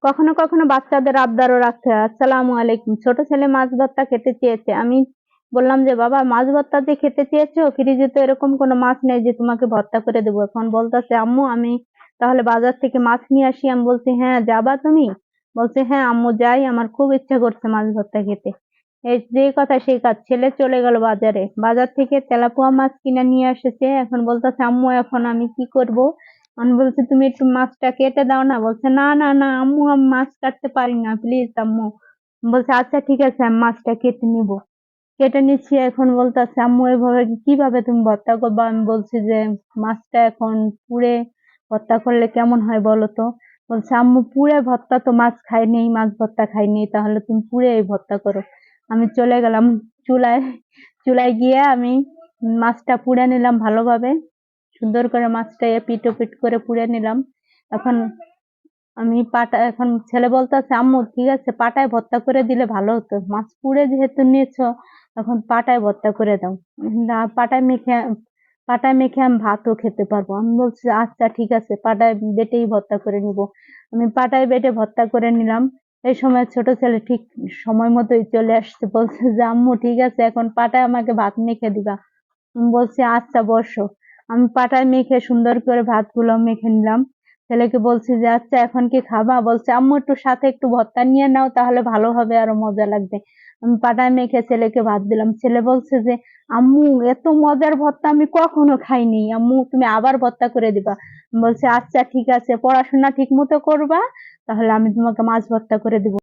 কখনো কখনো বাচ্চাদের আবদারও রাখতে হয়। আসসালামু আলাইকুম। ছোট ছেলে মাছ ভর্তা খেতে চেয়েছে। আমি বললাম যে, বাবা মাছ ভর্তা যে খেতে চেয়েছো, ফ্রিজে তো এরকম কোনো মাছ নেই যে তোমাকে ভর্তা করে দেবো। এখন বলতেছে, আম্মু আমি তাহলে বাজার থেকে মাছ নিয়ে আসি। আমি বলছি, হ্যাঁ যাবা তুমি? বলছে, হ্যাঁ আম্মু যাই, আমার খুব ইচ্ছা করছে মাছ ভর্তা খেতে। এই যে কথা সেই কাজ, ছেলে চলে গেল বাজারে, বাজার থেকে তেলাপোয়া মাছ কিনে নিয়ে এসেছে। এখন বলতেছে, আম্মু এখন আমি কি করব? আমি বলছি, তুমি একটু মাছটা কেটে দাও না। বলছে, না না না আম্মু, আমি মাছ কাটতে পারি না, প্লিজ আম্মু। বলছে, আচ্ছা ঠিক আছে, আমি মাছটা কেটে নিব। কেটে নিচ্ছি। এখন বলতেছে, আম্মু এভাবে কিভাবে তুমি ভর্তা করবা? আমি বলছি যে, মাছটা এখন পুড়ে ভর্তা করলে কেমন হয় বলো তো? বলছে, আম্মু পুড়ে ভর্তা তো মাছ খাইনি, মাছ ভর্তা খাইনি, তাহলে তুমি পুড়ে এই ভর্তা করো। আমি চলে গেলাম চুলায়। চুলায় গিয়ে আমি মাছটা পুড়ে নিলাম ভালোভাবে, সুন্দর করে মাছটা এপিট ওপিট করে পুড়ে নিলাম। এখন এখন ছেলে বলতেছে, আম্মু ঠিক আছে পাটায় ভর্তা করে দিলে ভালো হতো, মাছ পুড়ে যেহেতু নিয়েছো এখন পাটায় ভর্তা করে দাও। না, পাটায় মেখে আমি ভাতও খেতে পারবো। আমি বলছি, আচ্ছা ঠিক আছে, পাটায় বেটেই ভর্তা করে নিব। আমি পাটায় বেটে ভর্তা করে নিলাম। এই সময় ছোট ছেলে ঠিক সময় মতোই চলে আসছে, বলছে যে, আম্মু ঠিক আছে, এখন পাটায় আমাকে ভাত মেখে দিবা। আমি বলছি, আচ্ছা বসো। আমি পাটায় মেখে সুন্দর করে ভাতগুলো মেখে নিলাম। ছেলেকে বলছি যে, আচ্ছা এখন কি খাবা? বলছে, আম্মু একটু সাথে একটু ভর্তা নিয়ে নাও, তাহলে ভালো হবে, আরো মজা লাগবে। আমি পাটায় মেখে ছেলেকে ভাত দিলাম। ছেলে বলছে যে, আম্মু এত মজার ভর্তা আমি কখনো খাইনি, আম্মু তুমি আবার ভর্তা করে দিবা। বলছে, আচ্ছা ঠিক আছে, পড়াশোনা ঠিক মতো করবা, তাহলে আমি তোমাকে মাছ ভর্তা করে দিব।